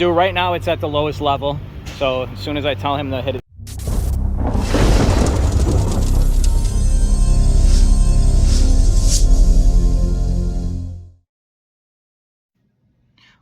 do. Right now it's at the lowest level, so as soon as I tell him to hit it.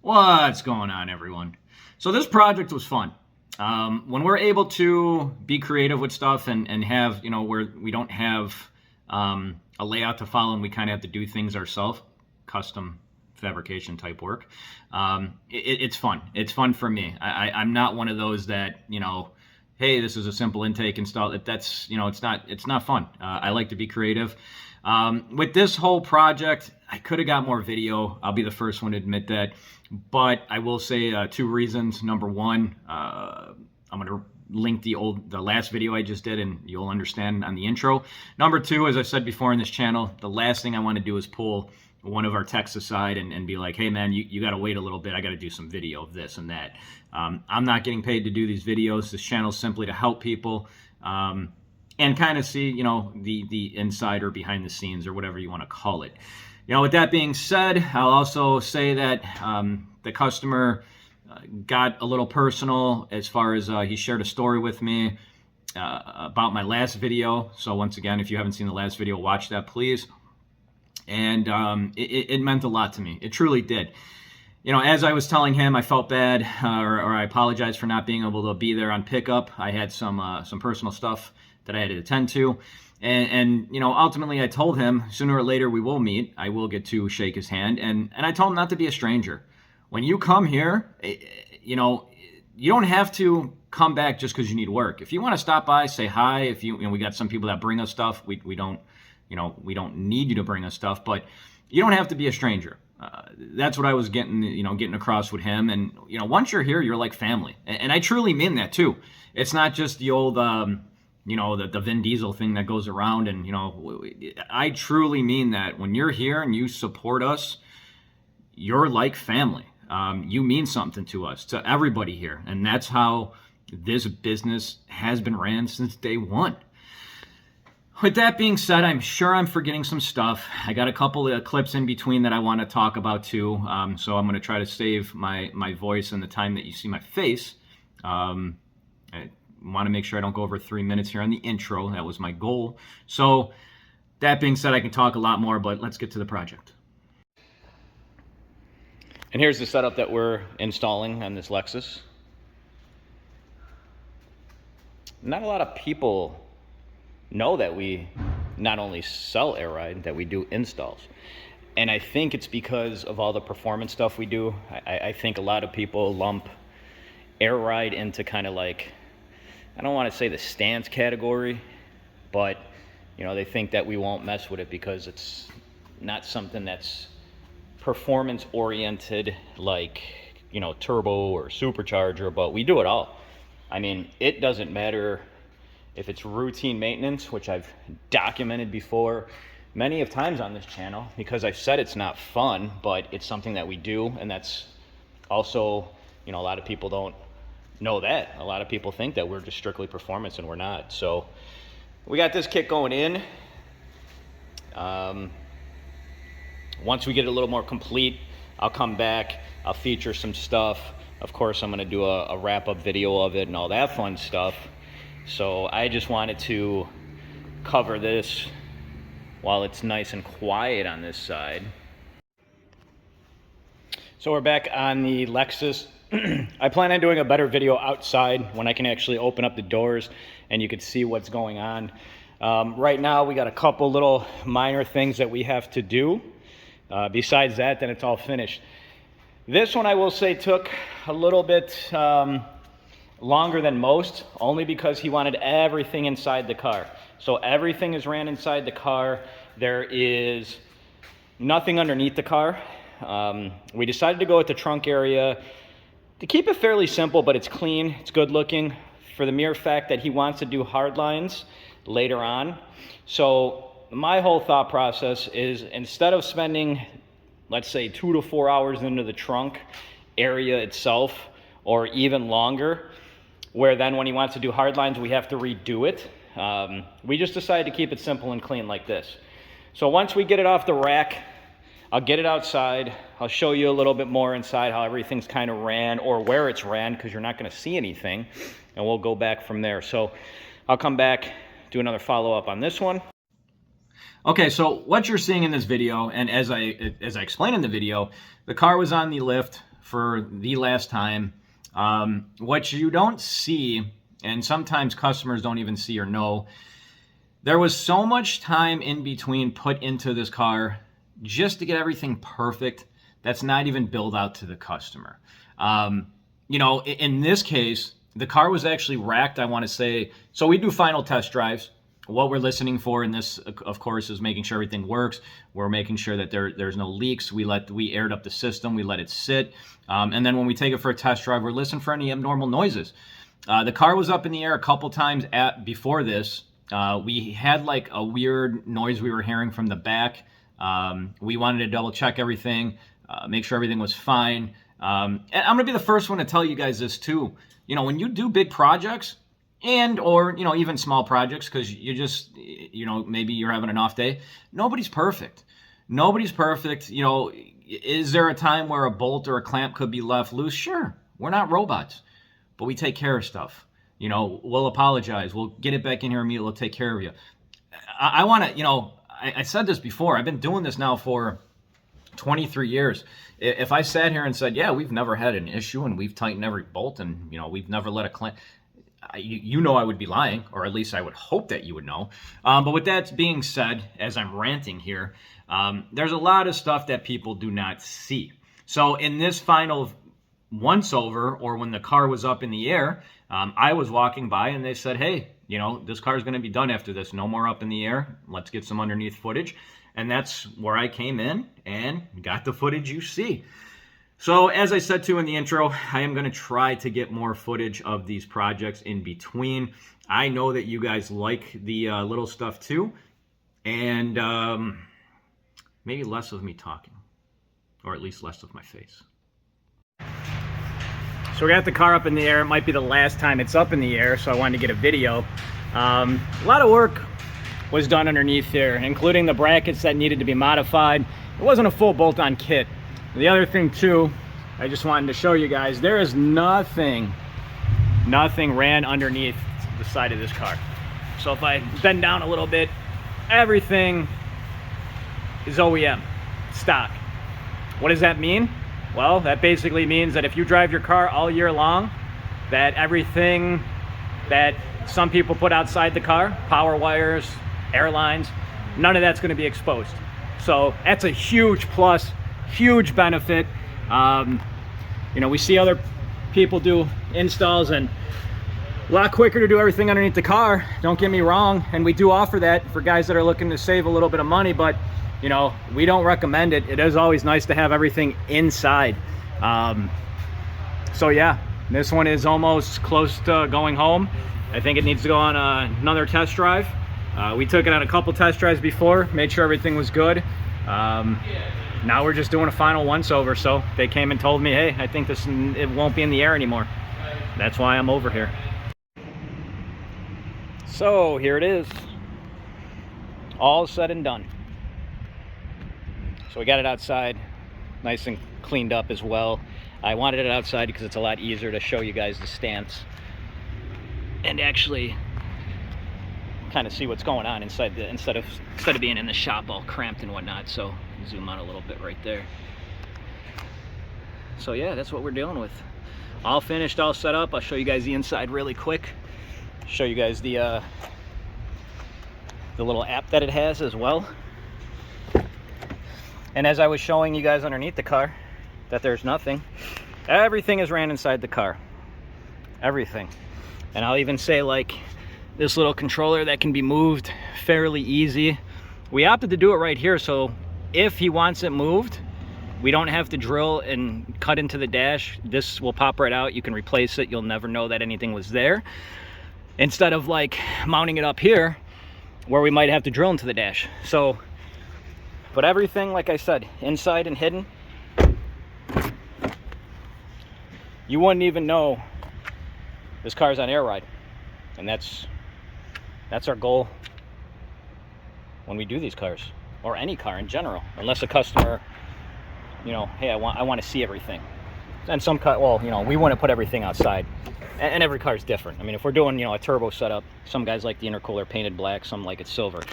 What's going on, everyone? So this project was fun. When we're able to be creative with stuff and have, where we don't have a layout to follow and we kind of have to do things ourselves, custom fabrication type work, it's fun. It's fun for me. I'm not one of those that, hey, this is a simple intake install. That's, it's not fun. I like to be creative. With this whole project, I could have got more video. I'll be the first one to admit that. But I will say 2 reasons. Number one, I'm going to link the last video I just did, and you'll understand on the intro. Number 2, as I said before in this channel, the last thing I want to do is pull one of our techs aside and be like, hey man, you got to wait a little bit. I got to do some video of this and that. I'm not getting paid to do these videos. This channel is simply to help people and kind of see, the inside or behind the scenes or whatever you want to call it. With that being said, I'll also say that the customer got a little personal as far as he shared a story with me about my last video. So once again, if you haven't seen the last video, watch that, please. And it meant a lot to me. It truly did. As I was telling him, I felt bad, or I apologized for not being able to be there on pickup. I had some personal stuff that I had to attend to. And ultimately I told him sooner or later we will meet. I will get to shake his hand. And I told him not to be a stranger. When you come here, you don't have to come back just because you need work. If you want to stop by, say hi. If we got some people that bring us stuff. We don't need you to bring us stuff, but you don't have to be a stranger. That's what I was getting across with him. And, once you're here, you're like family. And I truly mean that too. It's not just the old, the Vin Diesel thing that goes around. And, I truly mean that when you're here and you support us, you're like family. You mean something to us, to everybody here. And that's how this business has been ran since day one. With that being said, I'm sure I'm forgetting some stuff. I got a couple of clips in between that I want to talk about too. So I'm going to try to save my voice and the time that you see my face. I want to make sure I don't go over 3 minutes here on the intro. That was my goal. So that being said, I can talk a lot more, but let's get to the project. And here's the setup that we're installing on this Lexus. Not a lot of people know that we not only sell air ride, that we do installs. And I think it's because of all the performance stuff we do. I think a lot of people lump air ride into kind of like, I don't want to say the stance category, but they think that we won't mess with it because it's not something that's performance oriented like turbo or supercharger, but we do it all. I mean, it doesn't matter if it's routine maintenance, which I've documented before many of times on this channel, because I've said it's not fun, but it's something that we do. And that's also, a lot of people don't know that. A lot of people think that we're just strictly performance, and we're not. So we got this kit going in. Once we get it a little more complete, I'll come back, I'll feature some stuff. Of course, I'm gonna do a wrap-up video of it and all that fun stuff. So I just wanted to cover this while it's nice and quiet on this side. So we're back on the Lexus. I plan on doing a better video outside when I can actually open up the doors and you can see what's going on. Right now we got a couple little minor things that we have to do. Besides that, then it's all finished. This one I will say took a little bit longer than most, only because he wanted everything inside the car. So everything is ran inside the car. There is nothing underneath the car. We decided to go with the trunk area to keep it fairly simple, but it's clean, it's good looking, for the mere fact that he wants to do hard lines later on. So my whole thought process is, instead of spending, let's say 2 to 4 hours into the trunk area itself, or even longer, where then when he wants to do hard lines, we have to redo it. We just decided to keep it simple and clean like this. So once we get it off the rack, I'll get it outside. I'll show you a little bit more inside how everything's kind of ran, or where it's ran, because you're not going to see anything, and we'll go back from there. So I'll come back, do another follow-up on this one. Okay, so what you're seeing in this video, and as I explained in the video, the car was on the lift for the last time. What you don't see, and sometimes customers don't even see or know, there was so much time in between put into this car just to get everything perfect that's not even billed out to the customer. You know, in this case, the car was actually racked, I want to say. So we do final test drives. What we're listening for in this, of course, is making sure everything works. We're making sure that there's no leaks. We aired up the system. We let it sit. And then when we take it for a test drive, we're listening for any abnormal noises. The car was up in the air a couple times before this. We had like a weird noise we were hearing from the back. We wanted to double check everything, make sure everything was fine. And I'm going to be the first one to tell you guys this too. You know, when you do big projects, or, you know, even small projects, because you just, you know, maybe you're having an off day. Nobody's perfect. Nobody's perfect. You know, is there a time where a bolt or a clamp could be left loose? Sure. We're not robots, but we take care of stuff. You know, we'll apologize. We'll get it back in here immediately. We'll take care of you. I want to, you know, I said this before. I've been doing this now for 23 years. If I sat here and said, yeah, we've never had an issue and we've tightened every bolt and, you know, we've never let a clamp, you know I would be lying, or at least I would hope that you would know. But with that being said, as I'm ranting here, there's a lot of stuff that people do not see. So in this final once-over, or when the car was up in the air, I was walking by and they said, hey, you know, this car is going to be done after this. No more up in the air. Let's get some underneath footage. And that's where I came in and got the footage you see. So as I said too in the intro, I am going to try to get more footage of these projects in between. I know that you guys like the little stuff too, and maybe less of me talking, or at least less of my face. So we got the car up in the air. It might be the last time it's up in the air, so I wanted to get a video. A lot of work was done underneath there, including the brackets that needed to be modified. It wasn't a full bolt-on kit. The other thing too, I just wanted to show you guys, there is nothing ran underneath the side of this car. So if I bend down a little bit, everything is OEM, stock. What does that mean? Well, that basically means that if you drive your car all year long, that everything that some people put outside the car, power wires, air lines, none of that's going to be exposed. So that's a huge plus. Huge benefit. You know, we see other people do installs and a lot quicker to do everything underneath the car. Don't get me wrong, and we do offer that for guys that are looking to save a little bit of money, but you know, we don't recommend it. It is always nice to have everything inside. So yeah, this one is almost close to going home. I think it needs to go on another test drive. We took it on a couple test drives before, made sure everything was good. Now we're just doing a final once-over, so they came and told me, hey, I think it won't be in the air anymore. That's why I'm over here. So here it is, all said and done. So we got it outside, nice and cleaned up as well. I wanted it outside because it's a lot easier to show you guys the stance and actually kind of see what's going on inside instead of being in the shop all cramped and whatnot. So zoom out a little bit right there. So yeah, that's what we're dealing with. All finished, all set up. I'll show you guys the inside really quick. Show you guys the little app that it has as well. And as I was showing you guys underneath the car that there's nothing, everything is ran inside the car. Everything. And I'll even say, like, this little controller that can be moved fairly easy. We opted to do it right here, so if he wants it moved, we don't have to drill and cut into the dash. This will pop right out. You can replace it. You'll never know that anything was there. Instead of like mounting it up here where we might have to drill into the dash. So, but everything, like I said, inside and hidden, you wouldn't even know this car's on air ride. And that's our goal when we do these cars, or any car in general, unless a customer you know, hey, I want to see everything. And some cut, well, you know, we want to put everything outside, and every car is different. I mean, if we're doing, you know, a turbo setup, some guys like the intercooler painted black, some like it silver.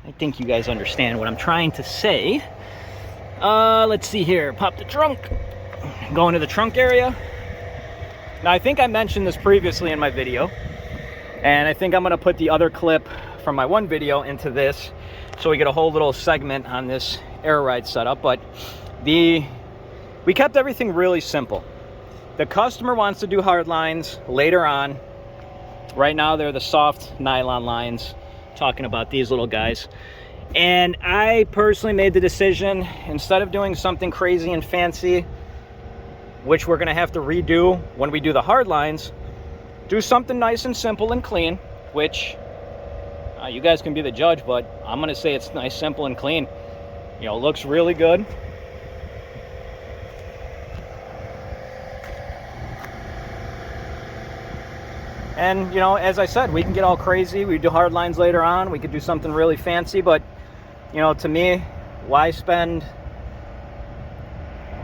I think you guys understand what I'm trying to say. Let's see here. Pop the trunk. Go into the trunk area. Now, I think I mentioned this previously in my video, and I think I'm going to put the other clip from my one video into this, so we get a whole little segment on this air ride setup. But we kept everything really simple. The customer wants to do hard lines later on. Right now, they're the soft nylon lines, talking about these little guys. And I personally made the decision, instead of doing something crazy and fancy, which we're gonna have to redo when we do the hard lines, do something nice and simple and clean, which you guys can be the judge, but I'm gonna say it's nice, simple, and clean. You know, looks really good. And, you know, as I said, we can get all crazy. We do hard lines later on. We could do something really fancy, but, you know, to me, why spend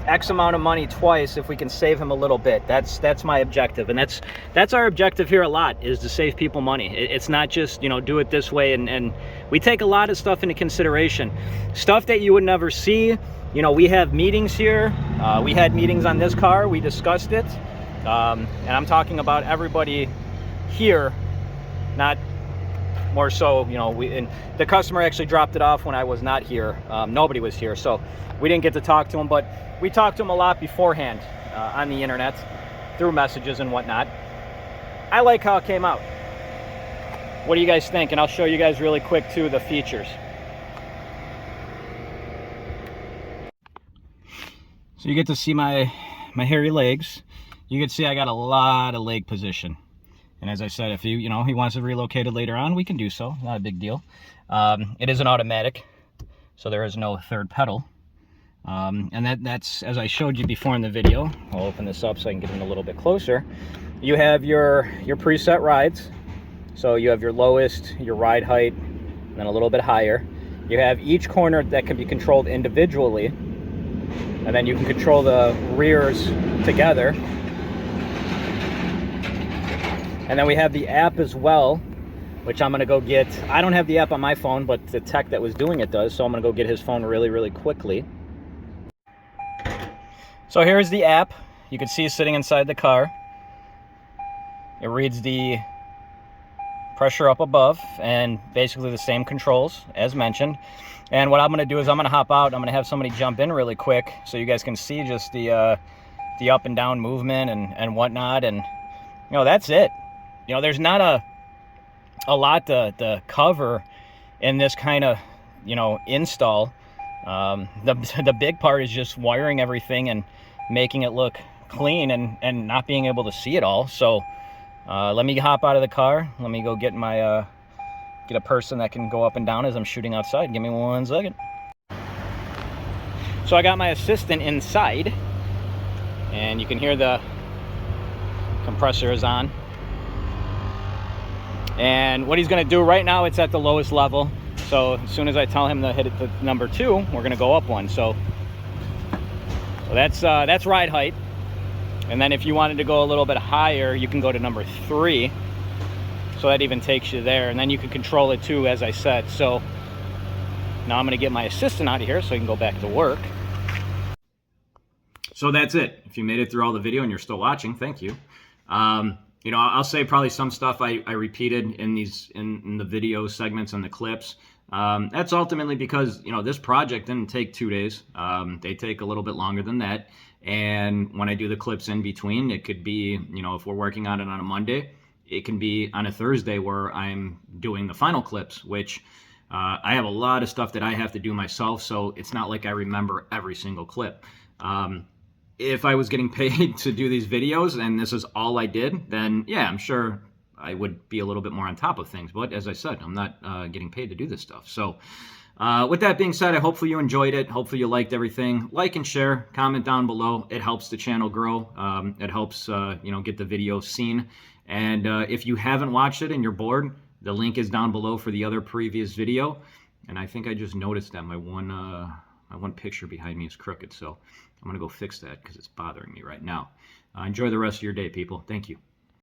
X amount of money twice if we can save him a little bit? That's my objective, and that's our objective here a lot, is to save people money. It's not just, you know, do it this way, and we take a lot of stuff into consideration, stuff that you would never see. You know, we have meetings here. We had meetings on this car. We discussed it, and I'm talking about everybody here, not more so, you know, and the customer actually dropped it off when I was not here. Nobody was here, so we didn't get to talk to him, but we talked to him a lot beforehand on the internet through messages and whatnot. I like how it came out. What do you guys think? And I'll show you guys really quick too the features. So you get to see my hairy legs. You can see I got a lot of leg position. And as I said, if he wants to relocate it later on, we can do so. Not a big deal. It is an automatic, so there is no third pedal. And that's, as I showed you before in the video, I'll open this up so I can get in a little bit closer. You have your preset rides. So you have your lowest, your ride height, and then a little bit higher. You have each corner that can be controlled individually. And then you can control the rears together. And then we have the app as well, which I'm gonna go get. I don't have the app on my phone, but the tech that was doing it does, so I'm gonna go get his phone really, really quickly. So here's the app. You can see it sitting inside the car. It reads the pressure up above, and basically the same controls as mentioned. And what I'm gonna do is I'm gonna hop out. I'm gonna have somebody jump in really quick so you guys can see just the up and down movement and whatnot. And, you know, that's it. You know, there's not a lot to cover in this kind of, you know, install. The big part is just wiring everything and making it look clean and not being able to see it all. So let me hop out of the car. Let me go get my get a person that can go up and down as I'm shooting outside. Give me 1 second. So I got my assistant inside, and you can hear the compressor is on. And what he's gonna do right now, it's at the lowest level. So as soon as I tell him to hit it to number 2, we're gonna go up 1. So that's ride height. And then if you wanted to go a little bit higher, you can go to number 3. So that even takes you there. And then you can control it too, as I said. So now I'm gonna get my assistant out of here so he can go back to work. So that's it. If you made it through all the video and you're still watching, thank you. You know, I'll say probably some stuff I repeated in the video segments and the clips. That's ultimately because, you know, this project didn't take 2 days. They take a little bit longer than that. And when I do the clips in between, it could be, you know, if we're working on it on a Monday, it can be on a Thursday where I'm doing the final clips, which I have a lot of stuff that I have to do myself. So it's not like I remember every single clip. If I was getting paid to do these videos and this is all I did, then yeah, I'm sure I would be a little bit more on top of things. But as I said, I'm not getting paid to do this stuff. So with that being said, hopefully you enjoyed it. Hopefully you liked everything. Like and share, comment down below. It helps the channel grow. It helps you know, get the video seen. And if you haven't watched it and you're bored, the link is down below for the other previous video. And I think I just noticed that my my one picture behind me is crooked, so I'm going to go fix that because it's bothering me right now. Enjoy the rest of your day, people. Thank you.